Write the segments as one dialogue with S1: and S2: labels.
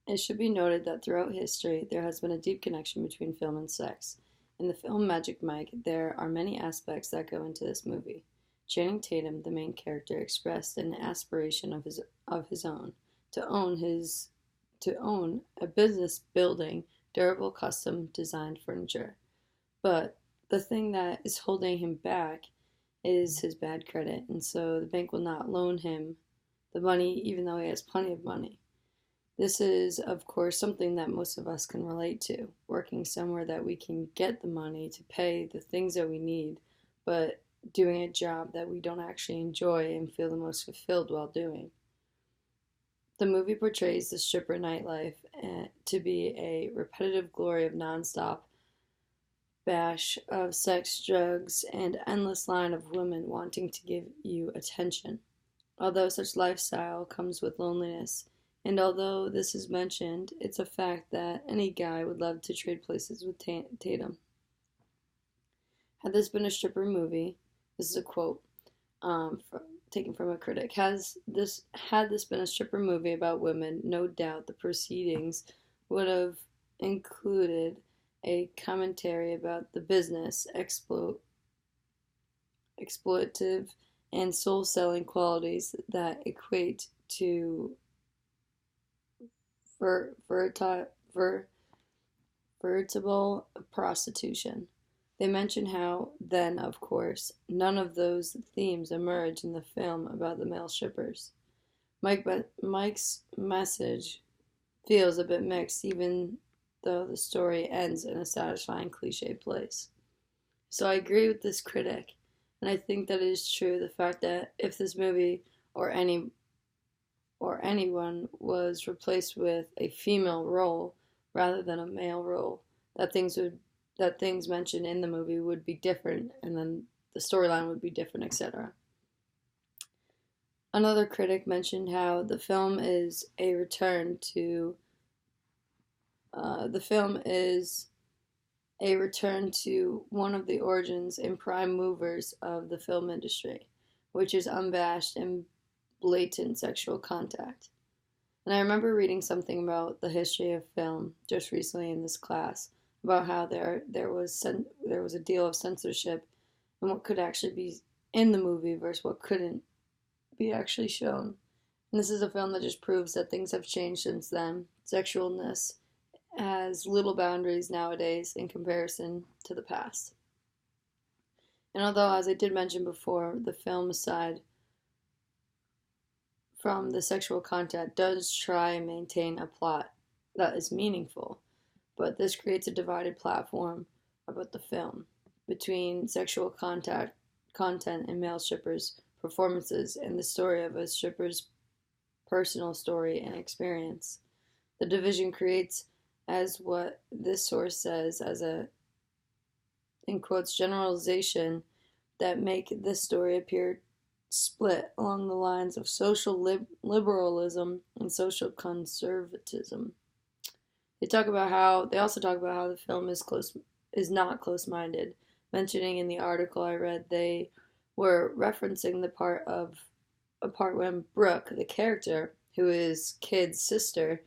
S1: It should be noted that throughout history, there has been a deep connection between film and sex. In the film Magic Mike, there are many aspects that go into this movie. Channing Tatum, the main character, expressed an aspiration of his own to own his to own a business building durable custom designed furniture. But the thing that is holding him back is his bad credit, and so the bank will not loan him the money even though he has plenty of money. This is, of course, something that most of us can relate to, working somewhere that we can get the money to pay the things that we need, but doing a job that we don't actually enjoy and feel the most fulfilled while doing. The movie portrays the stripper nightlife to be a repetitive glory of nonstop bash of sex, drugs, and endless line of women wanting to give you attention. Although such lifestyle comes with loneliness, and although this is mentioned, it's a fact that any guy would love to trade places with Tatum. Had this been a stripper movie, this is a quote taken from a critic. Had this been a stripper movie about women, no doubt the proceedings would have included a commentary about the business, exploitative, and soul selling qualities that equate to veritable prostitution. They mention how, then, of course, none of those themes emerge in the film about the male strippers. Mike's message feels a bit mixed, even though the story ends in a satisfying cliche place. So I agree with this critic, and I think that it is true the fact that if this movie or anyone was replaced with a female role rather than a male role, that things mentioned in the movie would be different, and then the storyline would be different, etc. Another critic mentioned how the film is a return to one of the origins and prime movers of the film industry, which is unabashed and blatant sexual contact. And I remember reading something about the history of film just recently in this class about how there was a deal of censorship and what could actually be in the movie versus what couldn't be actually shown. And this is a film that just proves that things have changed since then. Sexualness has little boundaries nowadays in comparison to the past. And although, as I did mention before, the film, aside from the sexual content, does try and maintain a plot that is meaningful, but this creates a divided platform about the film between content and male strippers' performances and the story of a stripper's personal story and experience. The division creates, as what this source says, as a, in quotes, generalization that make this story appear split along the lines of social liberalism and social conservatism. They also talk about how the film is not close-minded, mentioning in the article I read they were referencing a part when Brooke, the character, who is Kid's sister,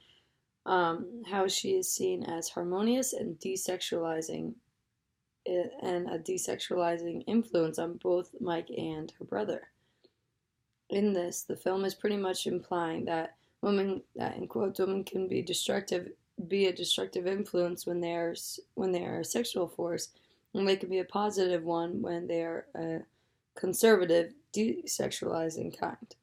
S1: how she is seen as harmonious and desexualizing and a desexualizing influence on both Mike and her brother. In this, the film is pretty much implying that in quotes, women can be a destructive influence when they are a sexual force, and they can be a positive one when they are a conservative, desexualizing kind.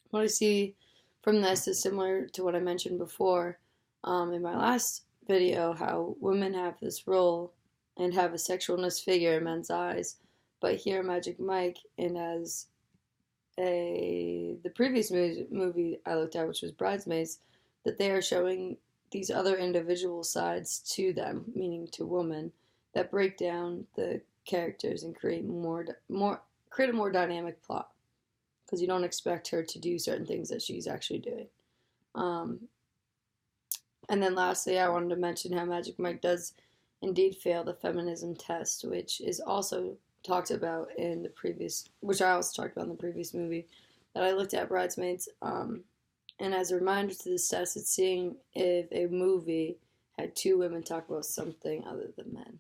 S1: What I see from this is similar to what I mentioned before in my last video, how women have this role and have a sexualness figure in men's eyes, but here Magic Mike, and as the previous movie I looked at, which was Bridesmaids, that they are showing these other individual sides to them, meaning to women, that break down the characters and create a more dynamic plot, because you don't expect her to do certain things that she's actually doing. And then lastly, I wanted to mention how Magic Mike does indeed fail the feminism test, which is also talked about which I also talked about in the previous movie that I looked at, Bridesmaids. And as a reminder to the test, it's seeing if a movie had two women talk about something other than men.